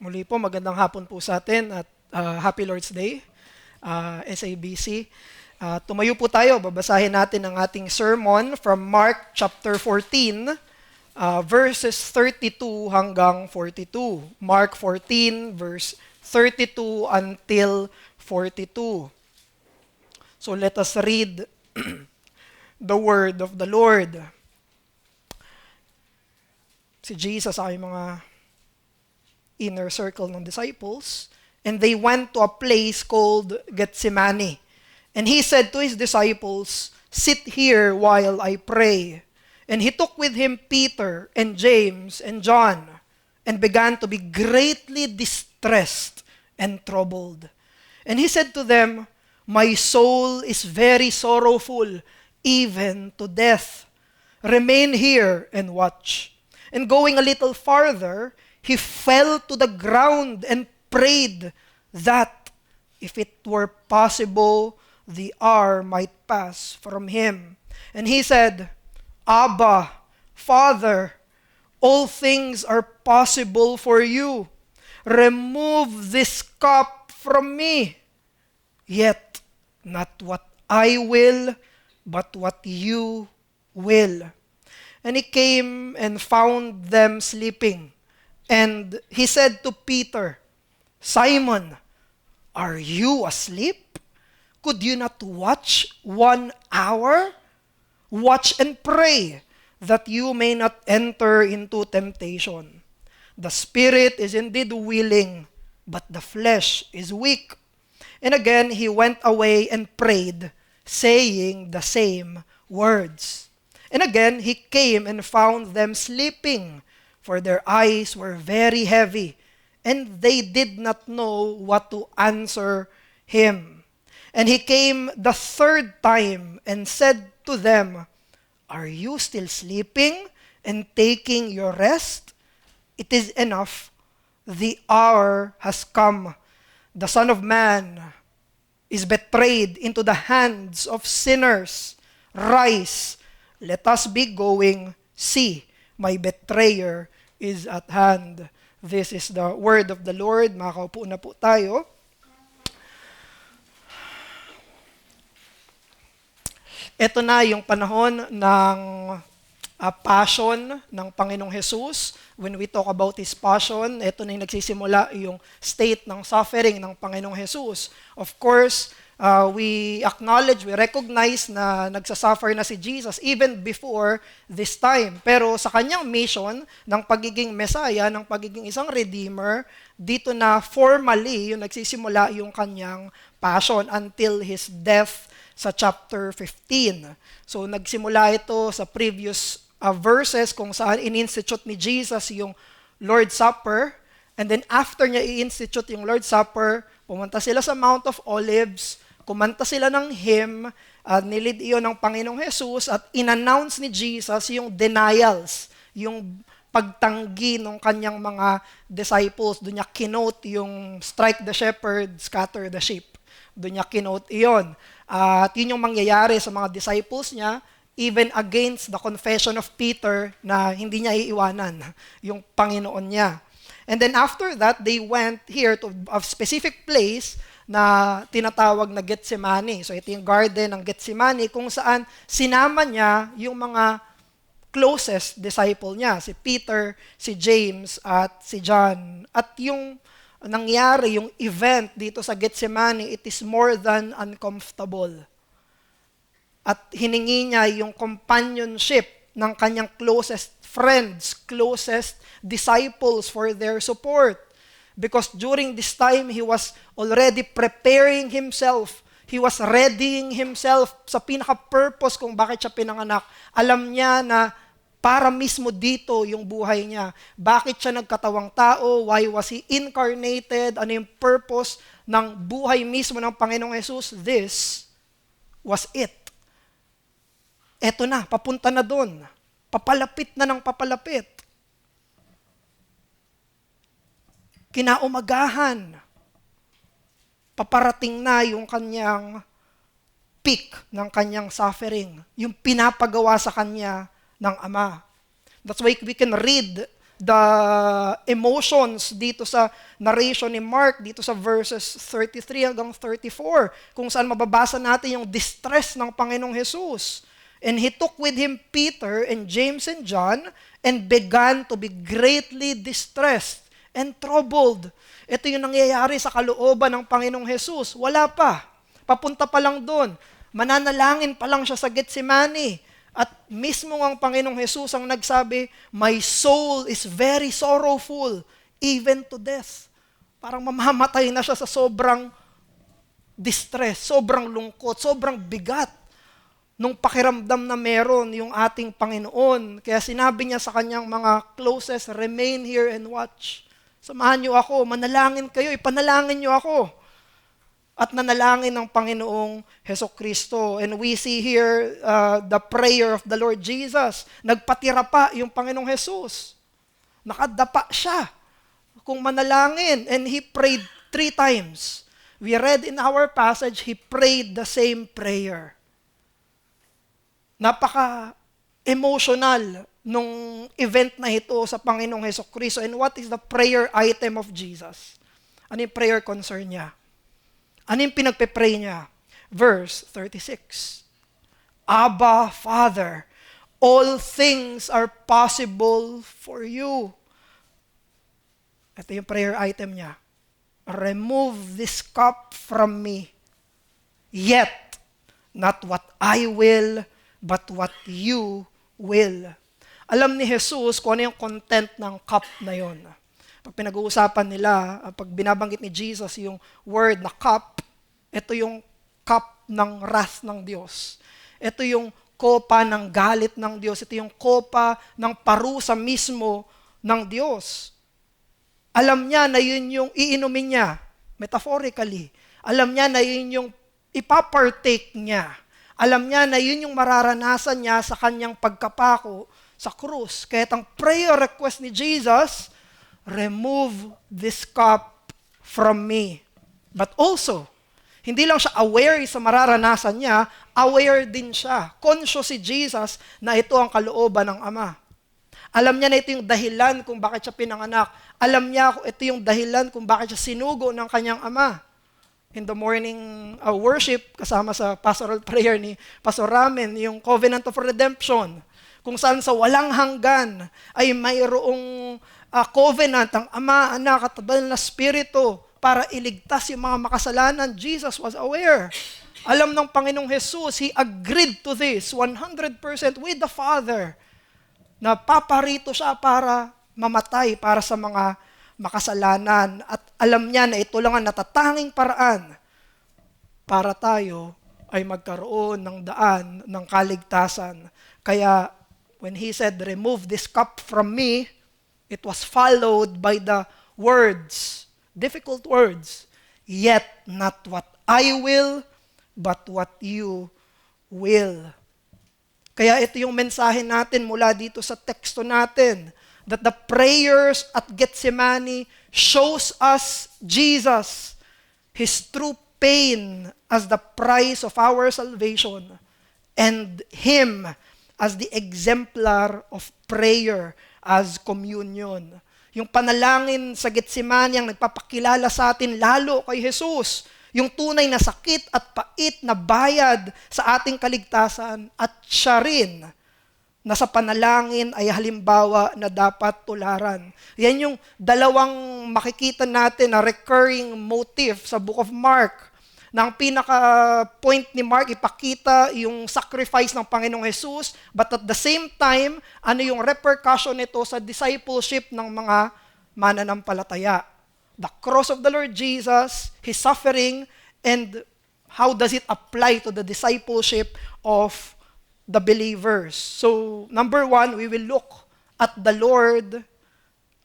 Muli po, magandang hapon po sa atin at Happy Lord's Day, SABC. Tumayo po tayo, babasahin natin ang ating sermon from Mark chapter 14, verses 32 hanggang 42. Mark 14, verse 32 until 42. So let us read the word of the Lord. Si Jesus ay mga inner circle ng disciples, and they went to a place called Gethsemane. And he said to his disciples, "Sit here while I pray." And he took with him Peter and James and John, and began to be greatly distressed and troubled. And he said to them, "My soul is very sorrowful, even to death. Remain here and watch." And going a little farther, he fell to the ground and prayed that, if it were possible, the hour might pass from him. And he said, "Abba, Father, all things are possible for you. Remove this cup from me. Yet not what I will, but what you will." And he came and found them sleeping. And he said to Peter, "Simon, are you asleep? Could you not watch 1 hour? Watch and pray, that you may not enter into temptation. The spirit is indeed willing, but the flesh is weak." And again he went away and prayed, saying the same words. And again he came and found them sleeping, for their eyes were very heavy, and they did not know what to answer him. And he came the third time and said to them, "Are you still sleeping and taking your rest? It is enough. The hour has come. The Son of Man is betrayed into the hands of sinners. Rise, let us be going. See, my betrayer is at hand." This is the word of the Lord. Makaupo na po tayo. Ito na yung panahon ng passion ng Panginoong Jesus. When we talk about His passion, ito na yung nagsisimula yung state ng suffering ng Panginoong Jesus. Of course, we acknowledge, we recognize na nagsasuffer na si Jesus even before this time. Pero sa kanyang mission ng pagiging Messiah, ng pagiging isang Redeemer, dito na formally yung nagsisimula yung kanyang passion until His death sa chapter 15. So nagsimula ito sa previous verses kung saan in-institute ni Jesus yung Lord's Supper. And then after niya i-institute yung Lord's Supper, pumunta sila sa Mount of Olives, kumanta sila ng hymn, nilid iyon ng Panginoong Jesus at in-announce ni Jesus yung denials, yung pagtanggi ng kanyang mga disciples. Doon niya kinote yung strike the shepherd, scatter the sheep. Doon niya kinote iyon. At yun yung mangyayari sa mga disciples niya, even against the confession of Peter na hindi niya iiwanan yung Panginoon niya. And then after that, they went here to a specific place na tinatawag na Gethsemane. So ito yung garden ng Gethsemane kung saan sinama niya yung mga closest disciple niya, si Peter, si James, at si John. At yung nangyari, yung event dito sa Gethsemane, it is more than uncomfortable. At hiningi niya yung companionship ng kanyang closest friends, closest disciples for their support. Because during this time, he was already preparing himself. He was readying himself sa pinaka-purpose kung bakit siya pinanganak. Alam niya na para mismo dito yung buhay niya. Bakit siya nagkatawang tao? Why was he incarnated? Ano yung purpose ng buhay mismo ng Panginoong Jesus? This was it. Eto na, papunta na doon. Papalapit na ng papalapit. Kinaumagahan. Paparating na yung kanyang peak ng kanyang suffering. Yung pinapagawa sa kanya ng Ama. That's why we can read the emotions dito sa narration ni Mark, dito sa verses 33 hanggang 34, kung saan mababasa natin yung distress ng Panginoong Jesus. And he took with him Peter and James and John and began to be greatly distressed and troubled. Ito yung nangyayari sa kalooban ng Panginoong Jesus. Wala pa. Papunta pa lang doon. Mananalangin pa lang siya sa Getsemani. At mismo ang Panginoong Jesus ang nagsabi, "My soul is very sorrowful, even to death." Parang mamamatay na siya sa sobrang distress, sobrang lungkot, sobrang bigat nung pakiramdam na meron yung ating Panginoon. Kaya sinabi niya sa kanyang mga closest, "Remain here and watch." Samahan niyo ako, manalangin kayo, ipanalangin niyo ako. At nanalangin ng Panginoong Hesukristo. And we see here the prayer of the Lord Jesus. Nagpatira pa yung Panginoong Jesus. Nakadapa siya kung manalangin. And he prayed 3 times. We read in our passage, he prayed the same prayer. Napaka-emotional nung event na ito sa Panginoong Hesukristo. And what is the prayer item of Jesus? Ano yung prayer concern niya? Ano yung pinagpe-pray niya? Verse 36. Abba, Father, all things are possible for you. Ito yung prayer item niya. Remove this cup from me. Yet, not what I will, but what you will. Alam ni Jesus kung ano yung content ng cup na yon. Pag pinag-uusapan nila, pag binabanggit ni Jesus yung word na cup, ito yung cup ng wrath ng Diyos. Ito yung kopa ng galit ng Diyos. Ito yung kopa ng parusa mismo ng Diyos. Alam niya na yun yung iinumin niya, metaphorically. Alam niya na yun yung ipapartake niya. Alam niya na yun yung mararanasan niya sa kanyang pagkapako sa krus. Kaya ang prayer request ni Jesus, remove this cup from me. But also, hindi lang siya aware sa mararanasan niya, aware din siya. Conscious si Jesus na ito ang kalooban ng Ama. Alam niya na ito yung dahilan kung bakit siya pinanganak. Alam niya ito yung dahilan kung bakit siya sinugo ng kanyang Ama. In the morning worship, kasama sa pastoral prayer ni Pastor Ramen, yung Covenant of Redemption, kung saan sa walang hanggan ay mayroong covenant ang Ama, Anak at Banal na Espiritu para iligtas yung mga makasalanan. Jesus was aware. Alam ng Panginoong Jesus, He agreed to this 100% with the Father na paparito siya para mamatay para sa mga makasalanan. At alam niya na ito lang ang natatanging paraan para tayo ay magkaroon ng daan ng kaligtasan. Kaya when He said, remove this cup from me, it was followed by the words, difficult words, yet not what I will, but what you will. Kaya ito yung mensahe natin mula dito sa teksto natin, that the prayers at Getsemani shows us Jesus, His true pain as the price of our salvation, and Him as the exemplar of prayer as communion. Yung panalangin sa Getsemani ang nagpapakilala sa atin lalo kay Jesus. Yung tunay na sakit at pait na bayad sa ating kaligtasan at siya rin na sa panalangin ay halimbawa na dapat tularan. Yan yung dalawang makikita natin na recurring motif sa Book of Mark. Na ang pinaka-point ni Mark, ipakita yung sacrifice ng Panginoong Jesus, but at the same time, ano yung repercussion nito sa discipleship ng mga mananampalataya. The cross of the Lord Jesus, His suffering, and how does it apply to the discipleship of the believers. So, number 1, we will look at the Lord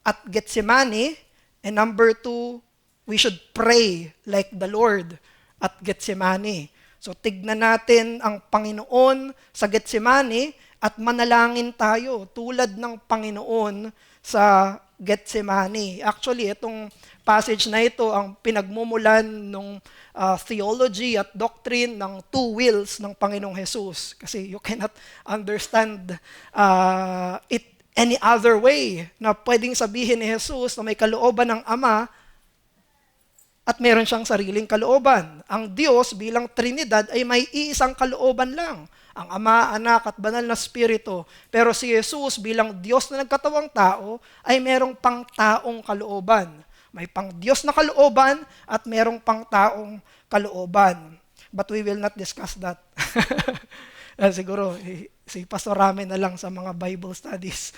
at Getsemani, and number 2, we should pray like the Lord at Getsemani. So, tignan natin ang Panginoon sa Getsemani at manalangin tayo tulad ng Panginoon sa Getsemani. Actually, itong passage na ito ang pinagmumulan ng theology at doctrine ng 2 wills ng Panginoong Jesus. Kasi you cannot understand it any other way na pwedeng sabihin ni Jesus na may kalooban ng Ama at meron siyang sariling kalooban. Ang Diyos bilang Trinidad ay may iisang kalooban lang. Ang Ama, Anak at Banal na Espiritu. Pero si Jesus bilang Diyos na nagkatawang tao ay merong pang-taong kalooban. May pang-Diyos na kalooban at merong pang-taong kalooban. But we will not discuss that. Siguro, si Pastor Rame na lang sa mga Bible studies.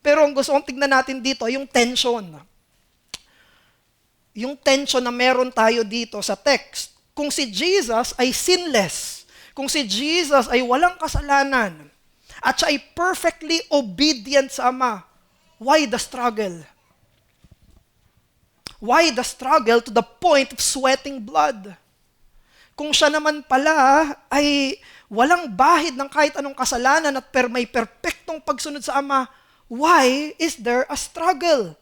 Pero ang gusto kong tignan natin dito ay yung tension. Yung tension na meron tayo dito sa text. Kung si Jesus ay sinless, kung si Jesus ay walang kasalanan, at siya ay perfectly obedient sa Ama, why the struggle? Why the struggle to the point of sweating blood? Kung siya naman pala ay walang bahid ng kahit anong kasalanan at may perpektong pagsunod sa Ama, why is there a struggle?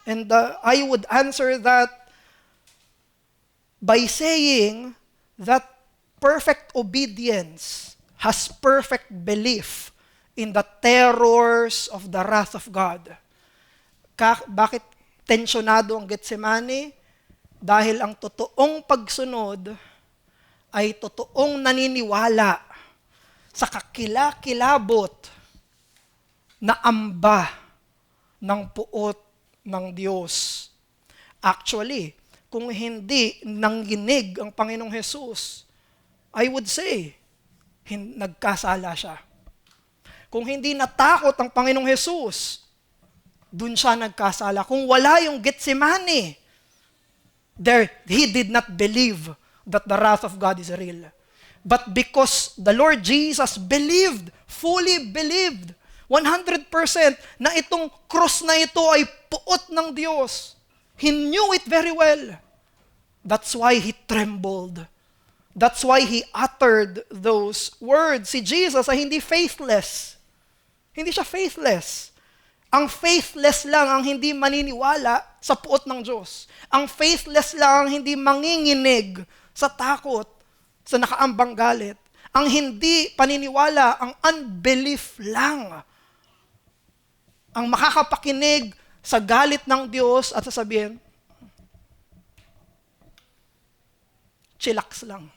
And I would answer that by saying that perfect obedience has perfect belief in the terrors of the wrath of God. Bakit tensyonado ang Getsemani? Dahil ang totoong pagsunod ay totoong naniniwala sa kakilakilabot na amba ng puot ng Diyos. Actually, kung hindi nanginig ang Panginoong Jesus, I would say, nagkasala siya. Kung hindi natakot ang Panginoong Jesus, dun siya nagkasala. Kung wala yung Getsemani, he did not believe that the wrath of God is real. But because the Lord Jesus believed, fully believed, 100% na itong cross na ito ay puot ng Diyos. He knew it very well. That's why he trembled. That's why he uttered those words. Si Jesus ay hindi faithless. Hindi siya faithless. Ang faithless lang ang hindi maniniwala sa puot ng Diyos. Ang faithless lang ang hindi manginginig sa takot, sa nakaambang galit. Ang hindi paniniwala, ang unbelief lang ang makakapakinig sa galit ng Diyos at sasabihin, chillax lang.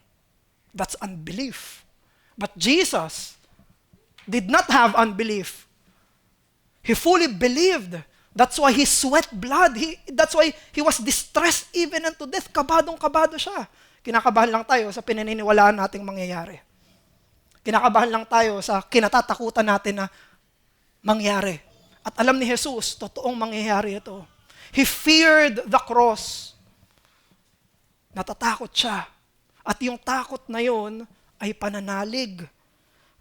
That's unbelief. But Jesus did not have unbelief. He fully believed. That's why he sweat blood. That's why he was distressed even unto death. Kabadong-kabado siya. Kinakabahan lang tayo sa pinaniniwalaan nating mangyayari. Kinakabahan lang tayo sa kinatatakutan natin na mangyari. At alam ni Jesus, totoong mangyayari ito. He feared the cross. Natatakot siya. At yung takot na yon ay pananalig.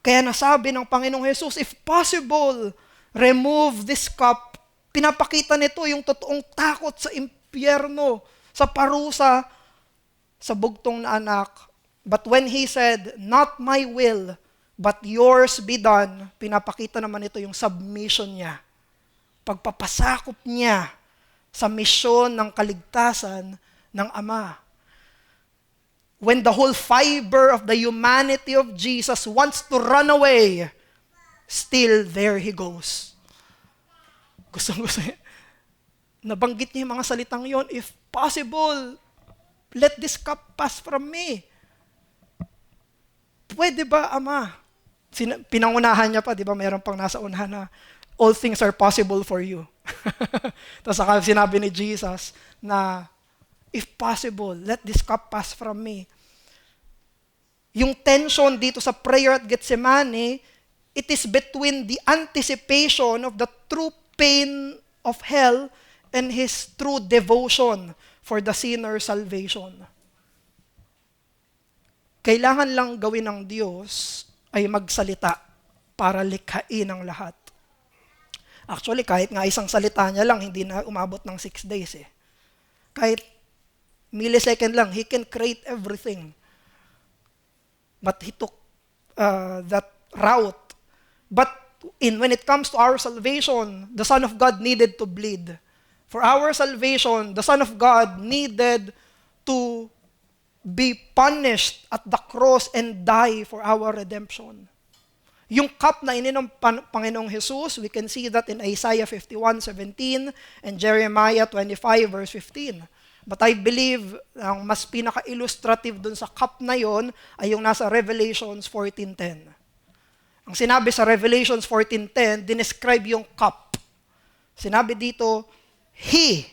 Kaya nasabi ng Panginoong Jesus, if possible, remove this cup. Pinapakita nito yung totoong takot sa impyerno, sa parusa, sa bugtong na anak. But when he said, not my will, but yours be done, pinapakita naman ito yung submission niya. Pagpapasakop niya sa misyon ng kaligtasan ng Ama. When the whole fiber of the humanity of Jesus wants to run away, still there he goes. Gusto niya. Nabanggit niya yung mga salitang yon, if possible, let this cup pass from me. Pwede ba, Ama? Pinangunahan niya pa, di ba? Mayroon pang nasa unahan na, all things are possible for you. Tapos sinabi ni Jesus na, if possible, let this cup pass from me. Yung tension dito sa prayer at Getsemani, it is between the anticipation of the true pain of hell and his true devotion for the sinner's salvation. Kailangan lang gawin ng Diyos ay magsalita para likhain ang lahat. Actually, kahit nga isang salita niya lang, hindi na umabot ng 6 days eh. Kahit millisecond lang, he can create everything. But he took that route. But when it comes to our salvation, the Son of God needed to bleed. For our salvation, the Son of God needed to be punished at the cross and die for our redemption. Yung cup na ininom Panginoong Jesus, we can see that in Isaiah 51:17 and Jeremiah 25 verse 15. But I believe ang mas pinaka-illustrative dun sa cup na yon ay yung nasa Revelations 14:10. Ang sinabi sa Revelations 14:10, dinescribe yung cup. Sinabi dito, He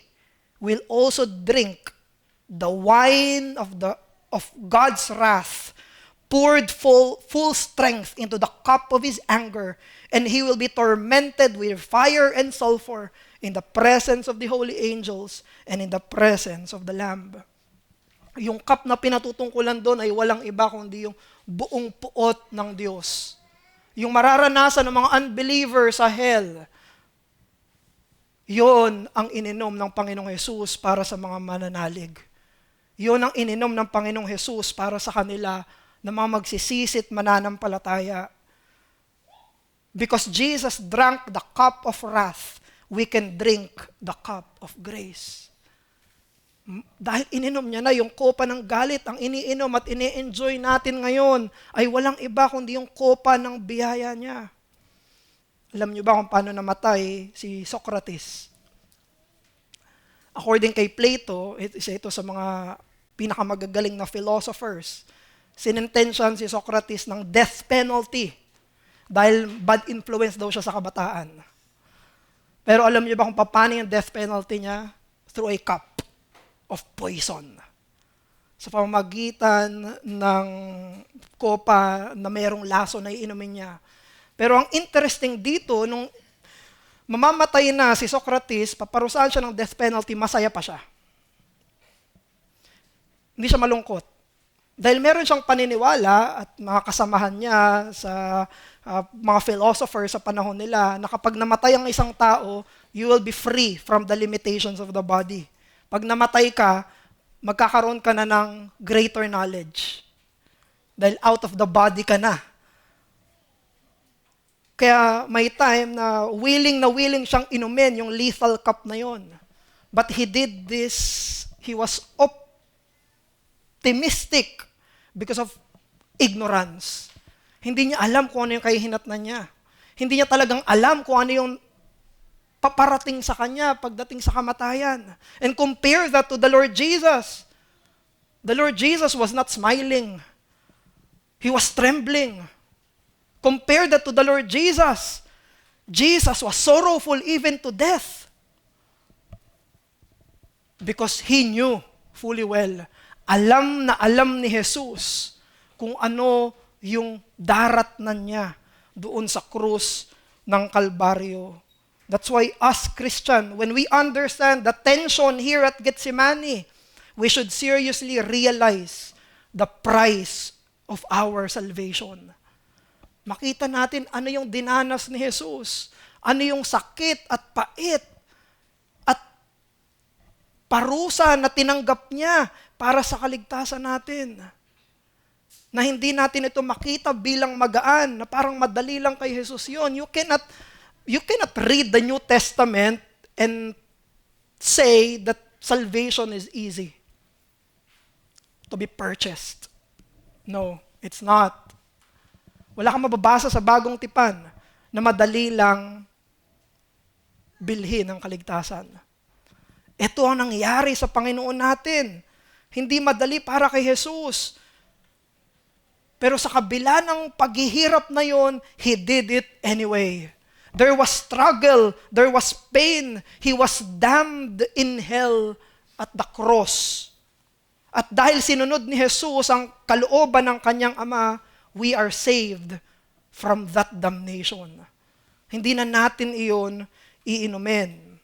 will also drink the wine of God's wrath, poured full strength into the cup of His anger, and He will be tormented with fire and sulfur in the presence of the holy angels and in the presence of the Lamb. Yung cup na pinatutungkulan doon ay walang iba kundi yung buong puot ng Diyos. Yung mararanasan ng mga unbelievers sa hell, yon ang ininom ng Panginoong Jesus para sa mga mananalig. Yon ang ininom ng Panginoong Jesus para sa kanila na mga magsisisit mananampalataya. Because Jesus drank the cup of wrath, we can drink the cup of grace. Dahil ininom niya na yung kopa ng galit, ang iniinom at ini-enjoy natin ngayon ay walang iba kundi yung kopa ng biyaya niya. Alam niyo ba kung paano namatay si Socrates? According kay Plato, isa ito sa mga pinakamagagaling na philosophers, sinintensyan si Socrates ng death penalty dahil bad influence daw siya sa kabataan. Pero alam niyo ba kung paano yung death penalty niya? Through a cup of poison. Sa pamamagitan ng kopa na mayroong laso na iinumin niya. Pero ang interesting dito, nung mamamatay na si Socrates, paparusahan siya ng death penalty, masaya pa siya. Hindi siya malungkot. Dahil meron siyang paniniwala at mga kasamahan niya sa mga philosophers sa panahon nila na kapag namatay ang isang tao, you will be free from the limitations of the body. Pag namatay ka, magkakaroon ka na ng greater knowledge. Dahil out of the body ka na. Kaya may time na willing siyang inumin yung lethal cup na yon. But he did this, he was optimistic because of ignorance. Hindi niya alam kung ano yung kahihinatnan niya. Hindi niya talagang alam kung ano yung paparating sa kanya pagdating sa kamatayan. And compare that to the Lord Jesus. The Lord Jesus was not smiling. He was trembling. Compare that to the Lord Jesus. Jesus was sorrowful even to death. Because He knew fully well, alam na alam ni Jesus kung ano yung daratnan niya doon sa krus ng Kalbaryo. That's why us Christian, when we understand the tension here at Gethsemane, we should seriously realize the price of our salvation. Makita natin ano yung dinanas ni Jesus, ano yung sakit at pait at parusa na tinanggap niya para sa kaligtasan natin. Na hindi natin ito makita bilang magaan, na parang madali lang kay Jesus yun. You cannot read the New Testament and say that salvation is easy to be purchased. No, it's not. Wala kang mababasa sa bagong tipan na madali lang bilhin ang kaligtasan. Ito ang nangyari sa Panginoon natin. Hindi madali para kay Jesus. Pero sa kabila ng paghihirap na yon, He did it anyway. There was struggle, there was pain. He was damned in hell at the cross. At dahil sinunod ni Jesus ang kalooban ng kanyang Ama, we are saved from that damnation. Hindi na natin iyon iinumin.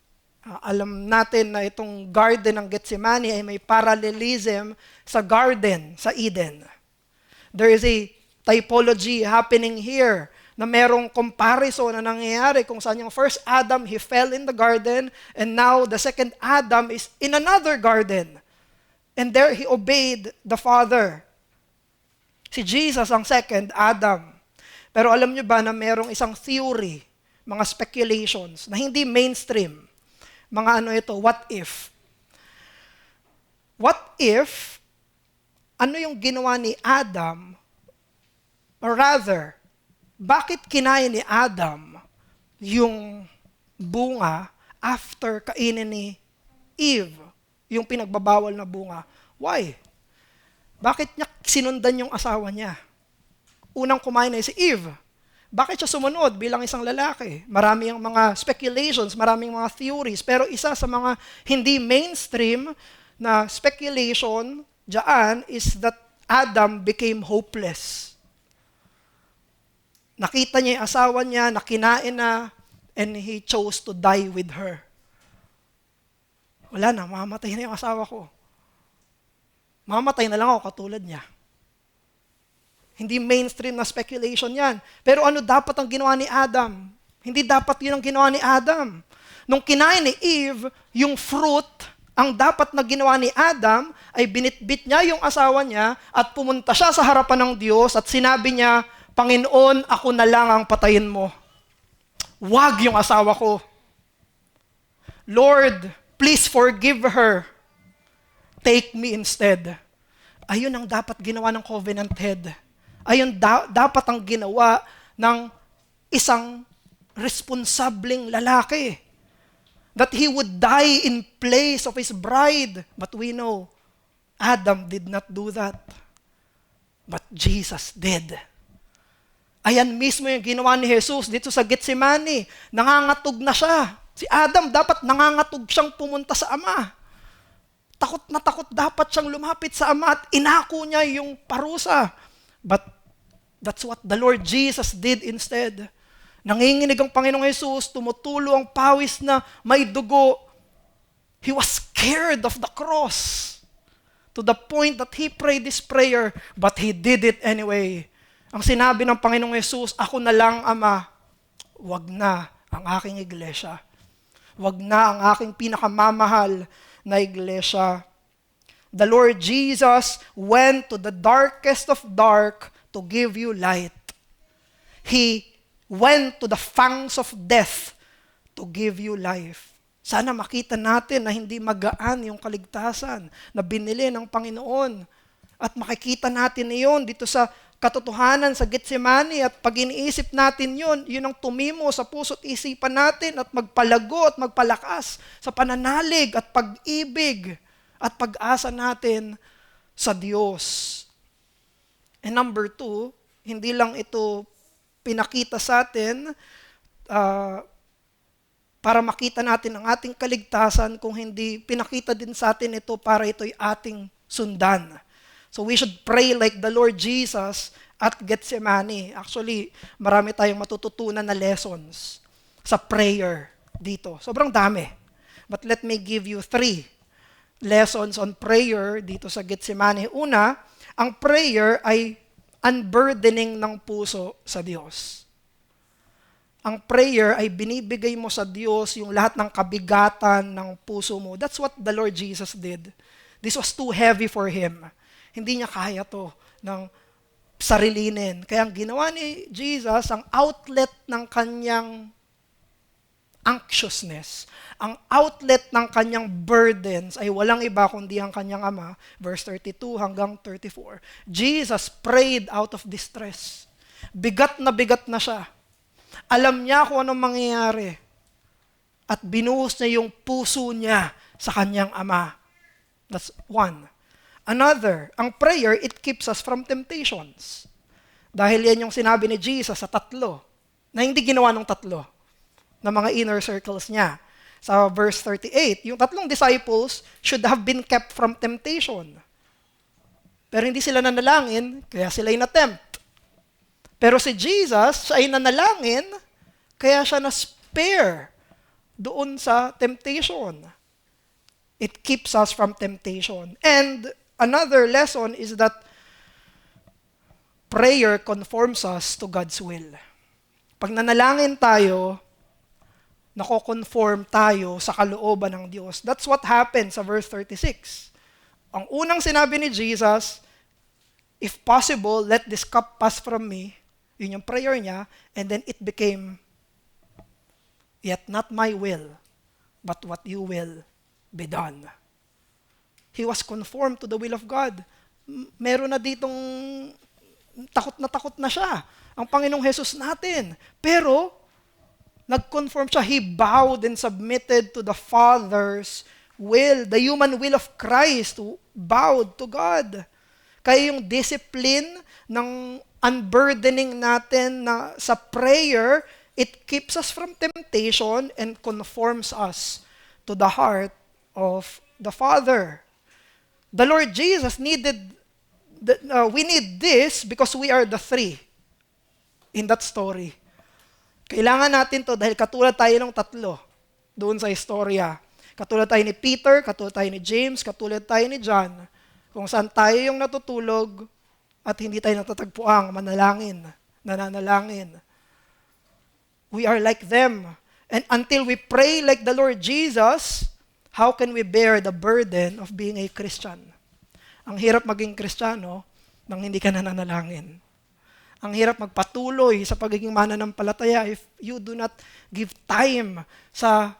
Alam natin na itong garden ng Gethsemane ay may parallelism sa garden sa Eden. There is a typology happening here na merong comparison na nangyayari kung saan yung first Adam, he fell in the garden, and now the second Adam is in another garden. And there he obeyed the Father. Si Jesus ang second Adam. Pero alam nyo ba na merong isang theory, mga speculations, na hindi mainstream. Mga ano ito, what if? What if, ano yung ginawa ni Adam, or rather, bakit kinain ni Adam yung bunga after kainin ni Eve, yung pinagbabawal na bunga? Why? Bakit niya sinundan yung asawa niya? Unang kumain na si Eve. Bakit siya sumunod bilang isang lalaki? Marami ang mga speculations, maraming mga theories, pero isa sa mga hindi mainstream na speculation diyan is that Adam became hopeless. Nakita niya yung asawa niya, nakinain na, and he chose to die with her. Wala na, mamamatay na yung asawa ko. Mamamatay na lang ako katulad niya. Hindi mainstream na speculation yan. Pero ano dapat ang ginawa ni Adam? Hindi dapat yun ang ginawa ni Adam. Nung kinain ni Eve, yung fruit, ang dapat na ginawa ni Adam ay binitbit niya yung asawa niya at pumunta siya sa harapan ng Diyos at sinabi niya, Panginoon, ako na lang ang patayin mo. Wag yung asawa ko. Lord, please forgive her. Take me instead. Ayun ang dapat ginawa ng covenant head. Ayun dapat ang ginawa ng isang responsableng lalaki. That he would die in place of his bride. But we know, Adam did not do that. But Jesus did. Ayan mismo yung ginawa ni Jesus dito sa Getsemani. Nangangatog na siya. Si Adam dapat nangangatog siyang pumunta sa Ama. Takot na takot dapat siyang lumapit sa Ama at inako niya yung parusa. But that's what the Lord Jesus did instead. Nanginginig ang Panginoong Jesus, tumutulo ang pawis na may dugo. He was scared of the cross to the point that he prayed this prayer, but he did it anyway. Ang sinabi ng Panginoong Jesus, ako na lang, Ama, wag na ang aking iglesia. Wag na ang aking pinakamamahal na iglesia. The Lord Jesus went to the darkest of dark to give you light. He went to the fangs of death to give you life. Sana makita natin na hindi magaan yung kaligtasan na binili ng Panginoon. At makikita natin iyon dito sa katotohanan sa Getsemani at pag iniisip natin yun ang tumimo sa puso't isipan natin at magpalago at magpalakas sa pananalig at pag-ibig at pag-asa natin sa Diyos. And number 2, hindi lang ito pinakita sa atin para makita natin ang ating kaligtasan, kung hindi pinakita din sa atin ito para ito'y ating sundan. So we should pray like the Lord Jesus at Getsemani. Actually, marami tayong matututunan na lessons sa prayer dito. Sobrang dami. But let me give you 3 lessons on prayer dito sa Getsemani. Una, ang prayer ay unburdening ng puso sa Diyos. Ang prayer ay binibigay mo sa Diyos yung lahat ng kabigatan ng puso mo. That's what the Lord Jesus did. This was too heavy for Him. Hindi niya kaya to ng sarilinin. Kaya ang ginawa ni Jesus, ang outlet ng kanyang anxiousness, ang outlet ng kanyang burdens ay walang iba kundi ang kanyang Ama. Verse 32 hanggang 34. Jesus prayed out of distress. Bigat na siya. Alam niya kung anong mangyayari. At binuhos niya yung puso niya sa kanyang Ama. That's one. Another, ang prayer, it keeps us from temptations. Dahil yan yung sinabi ni Jesus sa 3, na hindi ginawa ng 3 na mga inner circles niya. Sa verse 38, yung 3 disciples should have been kept from temptation. Pero hindi sila nanalangin, kaya sila na-tempt. Pero si Jesus, siya ay nanalangin, kaya siya na-spare doon sa temptation. It keeps us from temptation. And another lesson is that prayer conforms us to God's will. Pag nanalangin tayo, nako-conform tayo sa kalooban ng Diyos. That's what happened sa verse 36. Ang unang sinabi ni Jesus, if possible, let this cup pass from me. Yun yung prayer niya. And then it became, yet not my will, but what you will be done. He was conformed to the will of God. Meron na ditong takot na siya. Ang Panginoong Jesus natin. Pero, nag-conform siya. He bowed and submitted to the Father's will. The human will of Christ bowed to God. Kaya yung discipline ng unburdening natin sa prayer, it keeps us from temptation and conforms us to the heart of the Father. The Lord Jesus we need this because we are the three in that story. Kailangan natin to dahil katulad tayo ng tatlo doon sa istorya. Katulad tayo ni Peter, katulad tayo ni James, katulad tayo ni John. Kung saan tayo yung natutulog at hindi tayo natatagpuang nananalangin. We are like them. And until we pray like the Lord Jesus, how can we bear the burden of being a Christian? Ang hirap maging Kristiyano nang hindi ka nananalangin. Ang hirap magpatuloy sa pagiging mananampalataya if you do not give time sa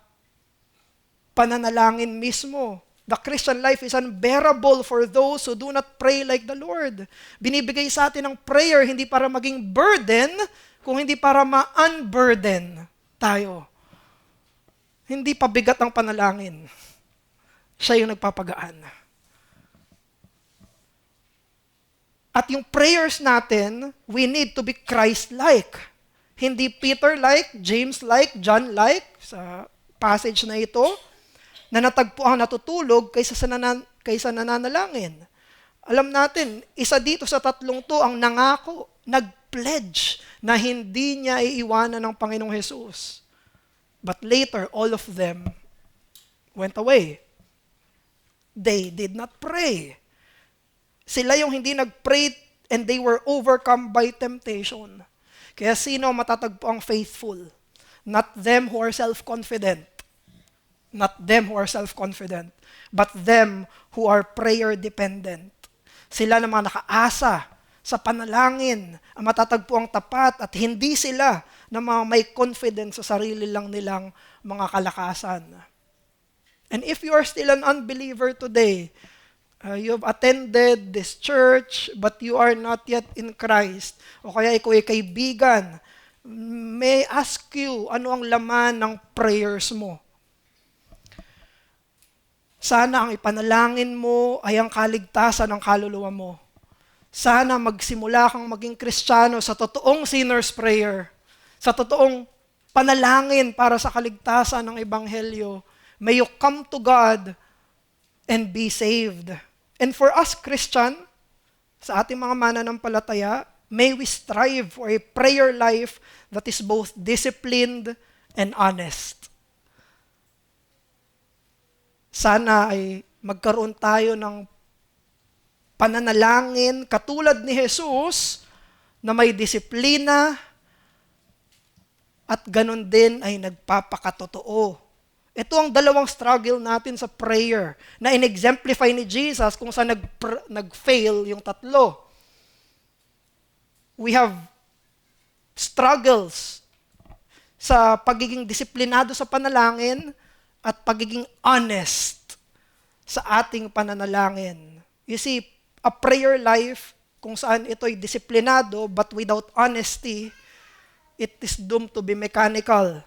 pananalangin mismo. The Christian life is unbearable for those who do not pray like the Lord. Binibigay sa atin ang prayer hindi para maging burden, kung hindi para ma-unburden tayo. Hindi pabigat ang panalangin. Siya yung nagpapagaan. At yung prayers natin, we need to be Christ-like. Hindi Peter-like, James-like, John-like, sa passage na ito, na natagpuang natutulog kaysa nananalangin. Alam natin, isa dito sa tatlong to ang nangako, nag-pledge na hindi niya iiwanan ng Panginoong Jesus. But later, all of them went away. They did not pray. Sila yung hindi nag-pray and they were overcome by temptation. Kaya sino matatagpo ang faithful? Not them who are self-confident. Not them who are self-confident, but them who are prayer-dependent. Sila na mga nakaasa sa panalangin, ang matatagpo ang tapat at hindi sila na mga may confidence sa sarili lang nilang mga kalakasan. And if you are still an unbeliever today, you have attended this church but you are not yet in Christ, o kaya ikaw ay kaibigan, may I ask you, ano ang laman ng prayers mo? Sana ang ipanalangin mo ay ang kaligtasan ng kaluluwa mo. Sana magsimula kang maging Kristiyano sa totoong sinner's prayer, sa totoong panalangin para sa kaligtasan ng Ebanghelyo. May you come to God and be saved. And for us Christian, sa ating mga mananampalataya, may we strive for a prayer life that is both disciplined and honest. Sana ay magkaroon tayo ng pananalangin katulad ni Jesus na may disiplina at ganun din ay nagpapakatotoo. Ito ang dalawang struggle natin sa prayer na in-exemplify ni Jesus kung saan nag-fail yung tatlo. We have struggles sa pagiging disiplinado sa panalangin at pagiging honest sa ating pananalangin. You see, a prayer life kung saan ito'y disiplinado but without honesty, it is doomed to be mechanical.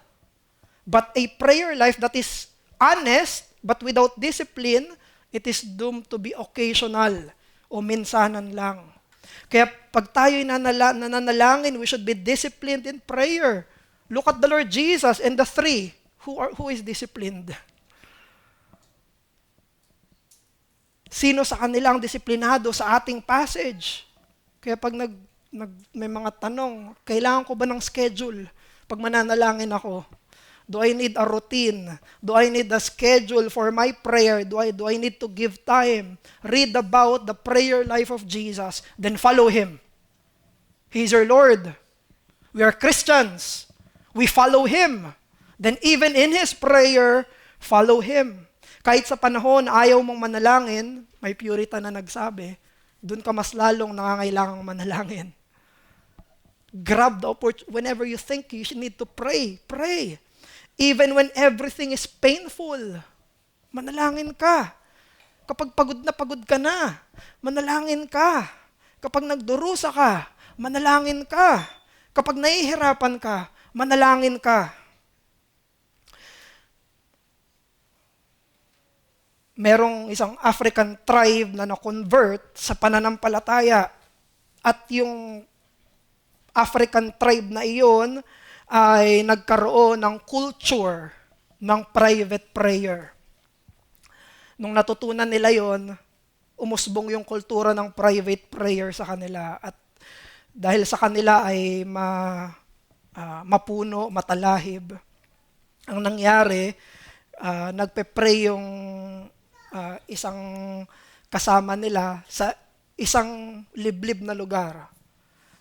But a prayer life that is honest but without discipline, it is doomed to be occasional o minsanan lang. Kaya pag tayo'y nananalangin, we should be disciplined in prayer. Look at the Lord Jesus and the three. Who is disciplined? Sino sa kanila ang disiplinado sa ating passage? Kaya pag may mga tanong, kailangan ko ba ng schedule pag mananalangin ako? Do I need a routine? Do I need a schedule for my prayer? Do I need to give time? Read about the prayer life of Jesus, then follow Him. He's your Lord. We are Christians. We follow Him. Then even in His prayer, follow Him. Kahit sa panahon ayaw mong manalangin, may Puritan na nagsabi, doon ka mas lalong nangangailangang manalangin. Grab the opportunity. Whenever you think you need to pray, pray. Even when everything is painful, manalangin ka. Kapag pagod ka na, manalangin ka. Kapag nagdurusa ka, manalangin ka. Kapag nahihirapan ka, manalangin ka. Merong isang African tribe na na-convert sa pananampalataya. At yung African tribe na iyon ay nagkaroon ng culture ng private prayer. Nung natutunan nila yon, umusbong yung kultura ng private prayer sa kanila. At dahil sa kanila ay mapuno, matalahib, ang nangyari, nagpe-pray yung isang kasama nila sa isang liblib na lugar.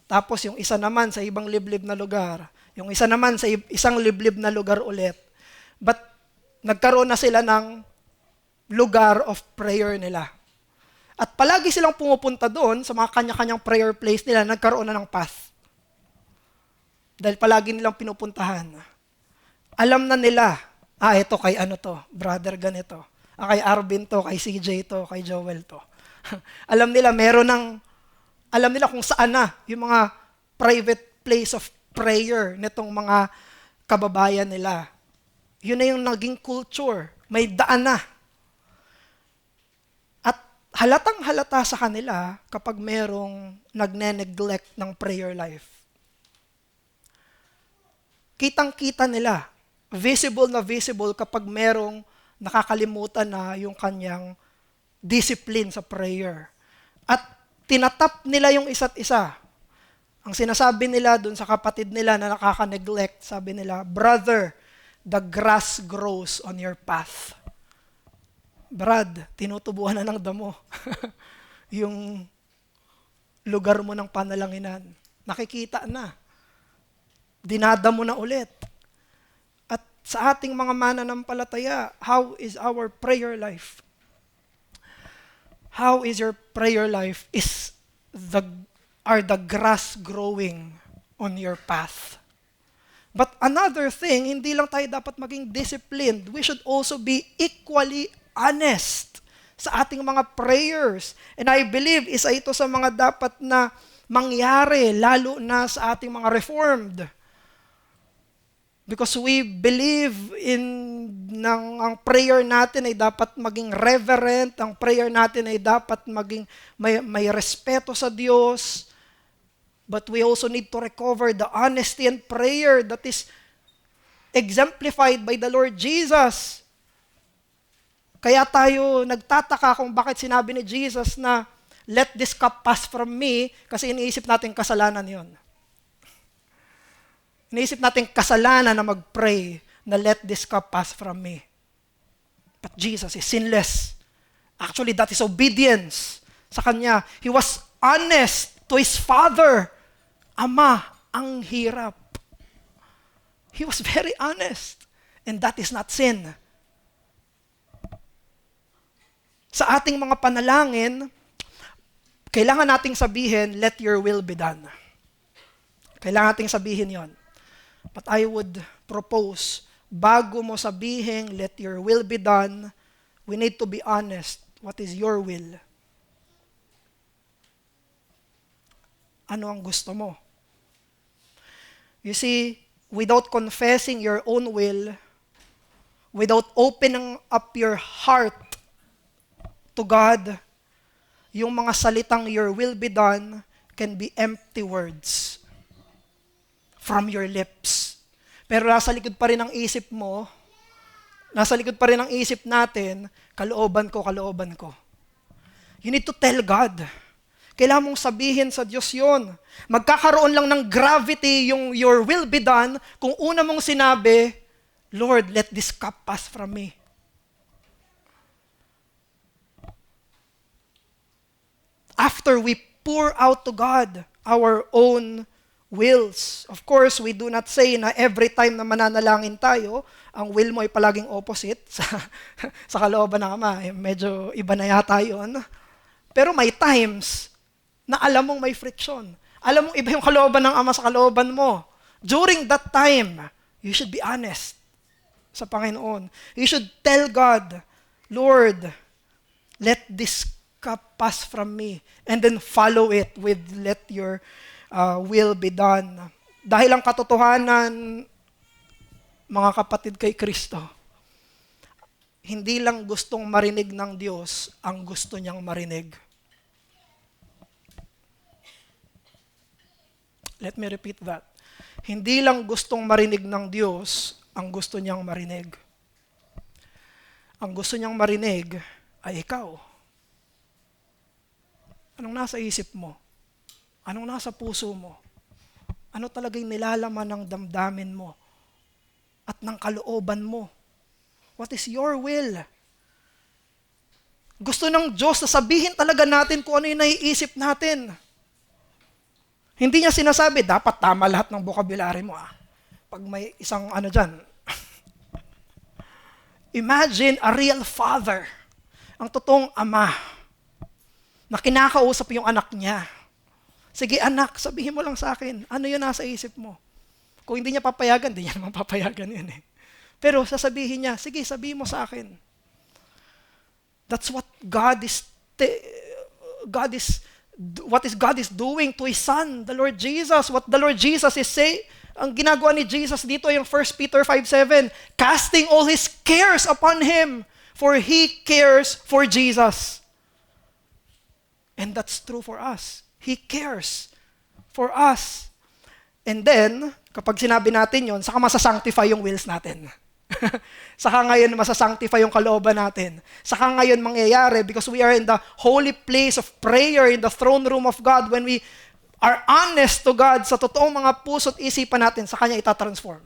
Tapos yung isa naman sa ibang liblib na lugar. Yung isa naman sa isang liblib na lugar ulit. But nagkaroon na sila ng lugar of prayer nila. At palagi silang pumupunta doon sa mga kanya-kanyang prayer place nila, nagkaroon na ng path. Dahil palagi nilang pinupuntahan. Alam na nila, ito kay brother ganito. Kay Arvin to, kay CJ to, kay Joel to. Alam nila, alam nila kung saan na yung mga private place of prayer nitong mga kababayan nila. Yun na yung naging culture. May daan na. At halatang halata sa kanila kapag merong nagne-neglect ng prayer life. Kitang-kita nila, visible na visible kapag merong nakakalimutan na yung kanyang discipline sa prayer. At tinatap nila yung isa't isa. Ang sinasabi nila dun sa kapatid nila na nakaka-neglect, sabi nila, "Brother, the grass grows on your path." Brad, tinutubuhan na ng damo. Yung lugar mo ng panalanginan. Nakikita na. Dinadamo na ulit. At sa ating mga mananampalataya, how is our prayer life? How is your prayer life? Are the grass growing on your path? But another thing, hindi lang tayo dapat maging disciplined. We should also be equally honest sa ating mga prayers. And I believe isa ito sa mga dapat na mangyari, lalo na sa ating mga reformed. Because we believe ang prayer natin ay dapat maging reverent, ang prayer natin ay dapat maging may respeto sa Diyos. But we also need to recover the honesty and prayer that is exemplified by the Lord Jesus. Kaya tayo nagtataka kung bakit sinabi ni Jesus na, "Let this cup pass from me," kasi iniisip natin kasalanan yon. Iniisip natin kasalanan na mag-pray na, "Let this cup pass from me." But Jesus is sinless. Actually, that is obedience sa Kanya. He was honest to His Father. Ama, ang hirap. He was very honest. And that is not sin. Sa ating mga panalangin, kailangan nating sabihin, "Let your will be done." Kailangan nating sabihin yon. But I would propose, bago mo sabihin, "Let your will be done," we need to be honest. What is your will? Ano ang gusto mo? You see, without confessing your own will, without opening up your heart to God, yung mga salitang "your will be done" can be empty words from your lips. Pero nasa likod pa rin ang isip mo, nasa likod pa rin ang isip natin, kalooban ko. You need to tell God. Kailangan mong sabihin sa Diyos yon. Magkakaroon lang ng gravity yung "your will be done" kung una mong sinabi, "Lord, let this cup pass from me." After we pour out to God our own wills. Of course, we do not say na every time na mananalangin tayo, ang will mo ay palaging opposite sa kalooban ng Ama. Medyo iba na yata yun. Pero may times na alam mong may friction. Alam mong iba yung kalooban ng Ama sa kalooban mo. During that time, you should be honest sa Panginoon. You should tell God, "Lord, let this cup pass from me." And then follow it with, "Let your will be done. Dahil ang katotohanan, mga kapatid kay Kristo, hindi lang gustong marinig ng Diyos ang gusto niyang marinig. Let me repeat that. Hindi lang gustong marinig ng Diyos ang gusto niyang marinig. Ang gusto niyang marinig ay ikaw. Anong nasa isip mo? Anong nasa puso mo? Ano talaga yung nilalaman ng damdamin mo at ng kalooban mo? What is your will? Gusto ng Diyos na sabihin talaga natin kung ano yung naiisip natin. Hindi niya sinasabi, dapat tama lahat ng vocabulary mo. Pag may isang dyan. Imagine a real father, ang totoong ama, na kinakausap yung anak niya. Sige anak, sabihin mo lang sa akin, ano yun nasa isip mo? Kung hindi niya papayagan, hindi niya naman papayagan yun eh. Pero sasabihin niya, sige, sabihin mo sa akin. That's what God is doing to His Son, the Lord Jesus. What the Lord Jesus is saying, ang ginagawa ni Jesus dito yung 1 Peter 5:7, casting all His cares upon Him, for He cares for Jesus. And that's true for us. He cares for us. And then, kapag sinabi natin yon, saka masasanctify yung wills natin. Saka ngayon masasanctify yung kalooban natin. Saka ngayon mangyayari because we are in the holy place of prayer, in the throne room of God, when we are honest to God sa totoong mga puso't isipan natin, sa Kanya itatransform.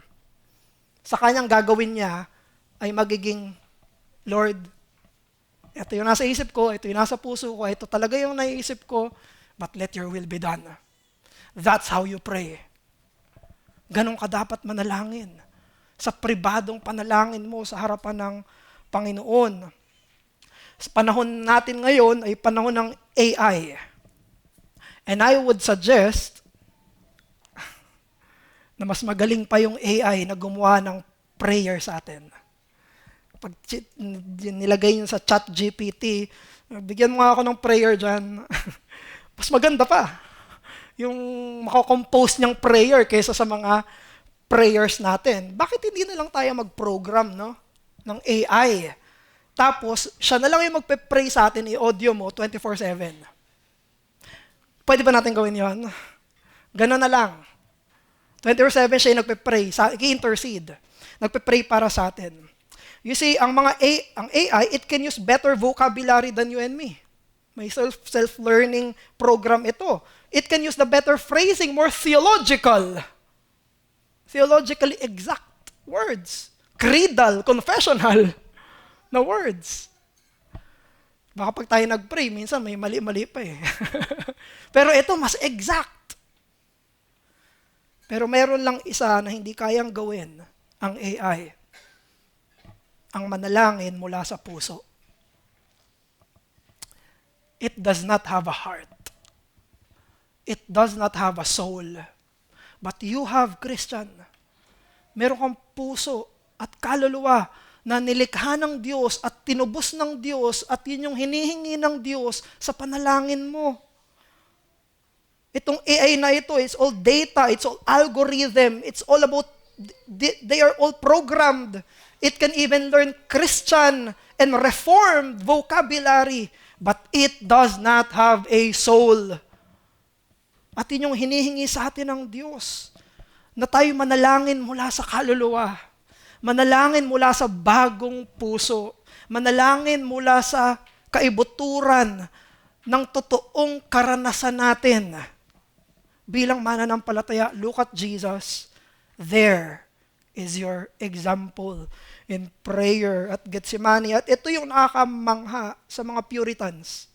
Sa Kanyang gagawin niya ay magiging, Lord, ito yung nasa isip ko, ito yung nasa puso ko, ito talaga yung naiisip ko, but let your will be done. That's how you pray. Ganon ka dapat manalangin. Sa pribadong panalangin mo sa harapan ng Panginoon. Sa panahon natin ngayon ay panahon ng AI. And I would suggest na mas magaling pa yung AI na gumawa ng prayer sa atin. Pag nilagay nyo sa ChatGPT, bigyan mo ako ng prayer dyan. Mas maganda pa. Yung makakompose niyang prayer kaysa sa mga prayers natin. Bakit hindi na lang tayo mag-program ng AI? Tapos, siya na lang yung magpe-pray sa atin, i-audio mo 24/7. Pwede ba natin gawin yon? Ganon na lang. 24/7 siya yung nagpe-pray, i-intercede. Nagpe-pray para sa atin. You see, ang AI, it can use better vocabulary than you and me. May self-learning program ito. It can use the better phrasing, more theologically exact words. Creedal, confessional na words. Baka pag tayo nag-pray, minsan may mali-mali pa eh. Pero ito, mas exact. Pero meron lang isa na hindi kayang gawin ang AI. Ang manalangin mula sa puso. It does not have a heart. It does not have a soul. But you have, Christian, meron kang puso at kaluluwa na nilikha ng Diyos at tinubos ng Diyos at yun yung hinihingi ng Diyos sa panalangin mo. Itong AI na ito, it's all data, it's all algorithm, it's all about, they are all programmed. It can even learn Christian and Reformed vocabulary, but it does not have a soul. At yun yung hinihingi sa atin ng Diyos, na tayo manalangin mula sa kaluluwa, manalangin mula sa bagong puso, manalangin mula sa kaibuturan ng totoong karanasan natin. Bilang mananampalataya, look at Jesus. There is your example in prayer at Getsemani. At ito yung nakakamangha sa mga Puritans.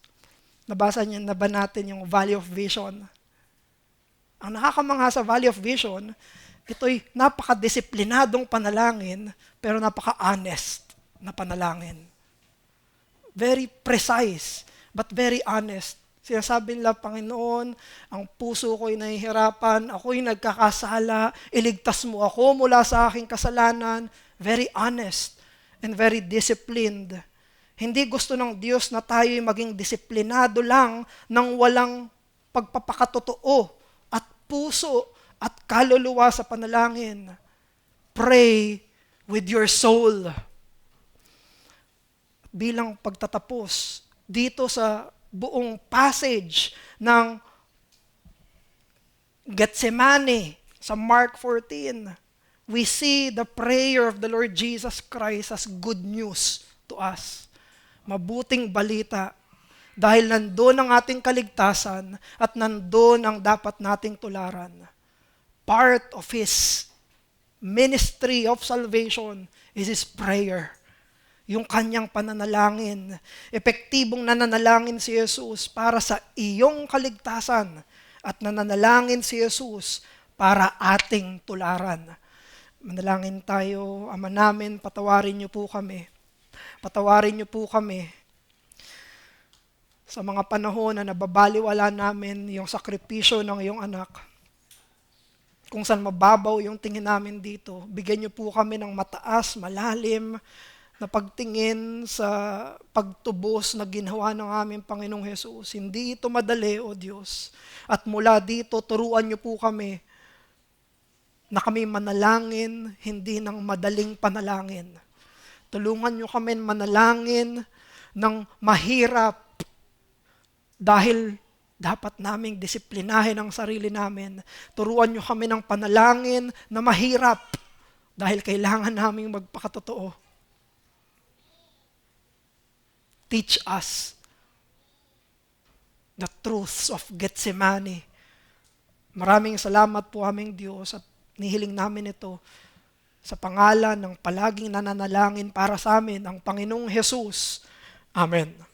Nabasa niyo na ba natin yung Valley of Vision? Ang nakakamangha sa Valley of Vision, ito'y napaka-disiplinadong panalangin, pero napaka-honest na panalangin. Very precise, but very honest. Sinasabi nila, Panginoon, ang puso ko'y nahihirapan, ako'y nagkakasala, iligtas mo ako mula sa aking kasalanan. Very honest and very disciplined. Hindi gusto ng Diyos na tayo'y maging disiplinado lang ng walang pagpapakatotoo at puso at kaluluwa sa panalangin. Pray with your soul. Bilang pagtatapos, dito sa buong passage ng Gethsemane, sa Mark 14, we see the prayer of the Lord Jesus Christ as good news to us. Mabuting balita. Dahil nandoon ang ating kaligtasan at nandoon ang dapat nating tularan. Part of His ministry of salvation is His prayer. Yung kanyang pananalangin. Epektibong nananalangin si Jesus para sa iyong kaligtasan at nananalangin si Jesus para ating tularan. Manalangin tayo. Ama namin, patawarin niyo po kami. Patawarin niyo po kami sa mga panahon na nababaliwala namin yung sakripisyo ng iyong anak. Kung saan mababaw yung tingin namin dito, bigyan niyo po kami ng mataas, malalim na pagtingin sa pagtubos na ginawa ng aming Panginoong Hesus. Hindi ito madali, O Diyos. At mula dito, turuan niyo po kami na kami manalangin, hindi ng madaling panalangin. Tulungan niyo kami manalangin ng mahirap, dahil dapat naming disiplinahin ang sarili namin. Turuan niyo kami ng panalangin na mahirap dahil kailangan naming magpakatotoo. Teach us the truths of Gethsemane. Maraming salamat po aming Diyos at nihiling namin ito sa pangalan ng palaging nananalangin para sa amin, ang Panginoong Hesus. Amen.